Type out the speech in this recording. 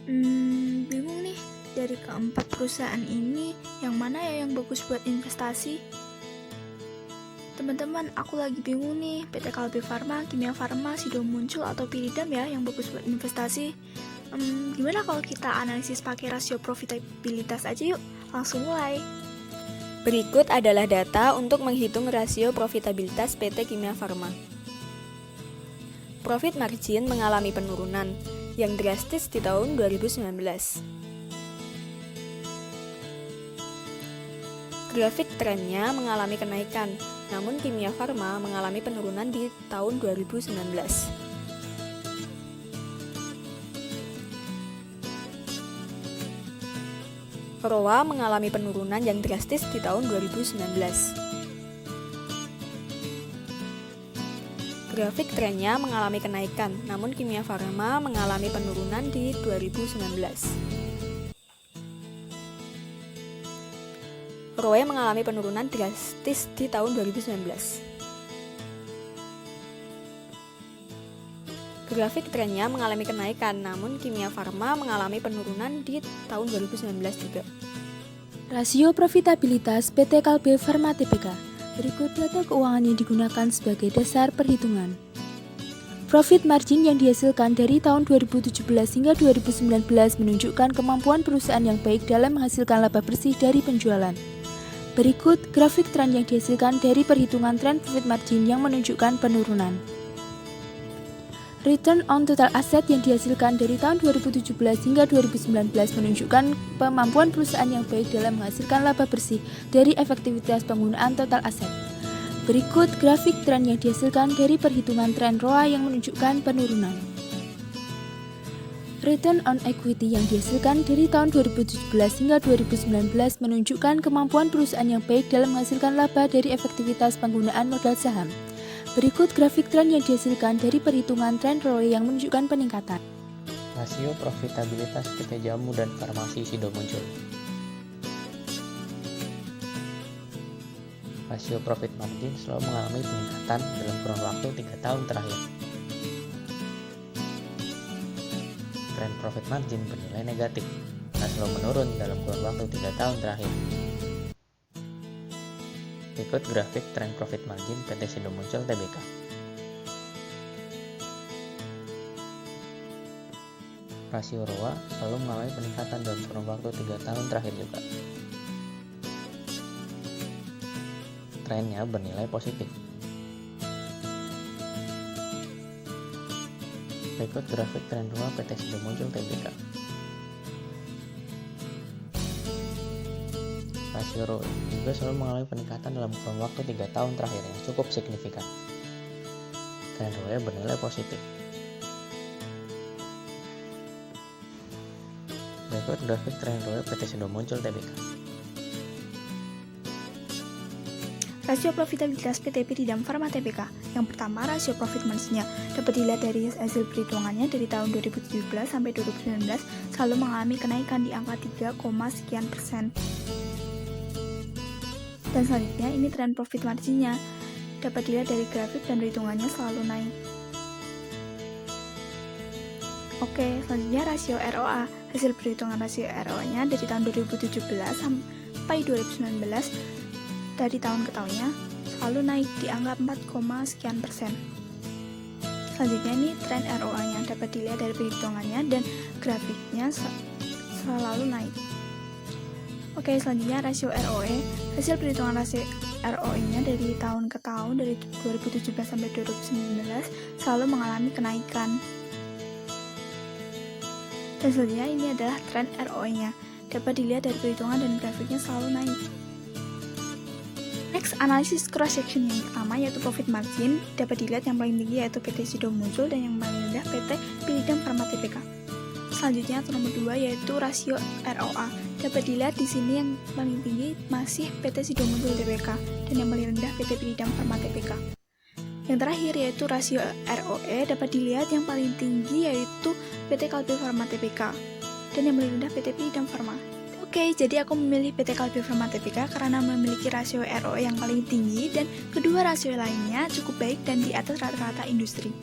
Bingung nih, dari keempat perusahaan ini, yang mana ya yang bagus buat investasi? Teman-teman, aku lagi bingung nih, PT Kalbe Farma, Kimia Farma, Sido Muncul, atau Piridam ya yang bagus buat investasi. Gimana kalau kita analisis pakai rasio profitabilitas aja yuk? Langsung mulai. Berikut adalah data untuk menghitung rasio profitabilitas PT Kimia Farma. Profit margin mengalami penurunan yang drastis di tahun 2019. Grafik trennya mengalami kenaikan, namun Kimia Farma mengalami penurunan di tahun 2019. ROA mengalami penurunan yang drastis di tahun 2019. Grafik trennya mengalami kenaikan, namun Kimia Farma mengalami penurunan di 2019. ROE mengalami penurunan drastis di tahun 2019. Grafik trennya mengalami kenaikan, namun Kimia Farma mengalami penurunan di tahun 2019 juga. Rasio profitabilitas PT Kalbe Farma Tbk. Berikut data keuangan yang digunakan sebagai dasar perhitungan. Profit margin yang dihasilkan dari tahun 2017 hingga 2019 menunjukkan kemampuan perusahaan yang baik dalam menghasilkan laba bersih dari penjualan. Berikut grafik tren yang dihasilkan dari perhitungan tren profit margin yang menunjukkan penurunan. Return on total asset yang dihasilkan dari tahun 2017 hingga 2019 menunjukkan kemampuan perusahaan yang baik dalam menghasilkan laba bersih dari efektivitas penggunaan total aset. Berikut grafik tren yang dihasilkan dari perhitungan tren ROA yang menunjukkan penurunan. Return on equity yang dihasilkan dari tahun 2017 hingga 2019 menunjukkan kemampuan perusahaan yang baik dalam menghasilkan laba dari efektivitas penggunaan modal saham. Berikut grafik tren yang dihasilkan dari perhitungan tren ROE yang menunjukkan peningkatan. Rasio profitabilitas PT Jamu dan Farmasi Sido Muncul. Rasio profit margin selalu mengalami peningkatan dalam kurun waktu 3 tahun terakhir. Tren profit margin bernilai negatif dan selalu menurun dalam kurun waktu 3 tahun terakhir. Berikut grafik tren profit margin PT Sido Muncul Tbk. Rasio ROA selalu mengalami peningkatan dalam kurun waktu 3 tahun terakhir juga. Trennya bernilai positif. Berikut grafik tren ROA PT Sido Muncul Tbk. Rasio ROE juga selalu mengalami peningkatan dalam kurun waktu 3 tahun terakhir yang cukup signifikan. Tren ROE bernilai positif. Berikut grafik tren ROE PT Sido Muncul Tbk. Rasio profitabilitas PT Piridam Farma Tbk. Yang pertama, rasio profit margin-nya dapat dilihat dari hasil perhitungannya dari tahun 2017 sampai 2019 selalu mengalami kenaikan di angka 3, sekian persen. Dan selanjutnya ini tren profit margin-nya dapat dilihat dari grafik dan perhitungannya selalu naik. Oke, selanjutnya rasio ROA. Hasil perhitungan rasio ROA-nya dari tahun 2017 sampai 2019 dari tahun ke tahunnya selalu naik di angka 4, sekian persen. Selanjutnya ini tren ROA-nya dapat dilihat dari perhitungannya dan grafiknya selalu naik. Oke, selanjutnya rasio ROE. Hasil perhitungan rasio ROE-nya dari tahun ke tahun dari 2017 sampai 2019 selalu mengalami kenaikan. Dan selanjutnya ini adalah tren ROE-nya. Dapat dilihat dari perhitungan dan grafiknya selalu naik. Next, analisis cross section yang pertama yaitu profit margin. Dapat dilihat yang paling tinggi yaitu PT Sido Muncul dan yang paling rendah PT Piridam Farma Tbk. Selanjutnya atau nomor 2 yaitu rasio ROA. Dapat dilihat di sini yang paling tinggi masih PT Sido Muncul Tbk dan yang paling rendah PT Piridam Farma Tbk. Yang terakhir yaitu rasio ROE. Dapat dilihat yang paling tinggi yaitu PT Kalbe Farma Tbk dan yang paling rendah PT Piridam Farma. Oke, jadi aku memilih PT Kalbe Farma Tbk karena memiliki rasio ROE yang paling tinggi dan kedua rasio lainnya cukup baik dan di atas rata-rata industri.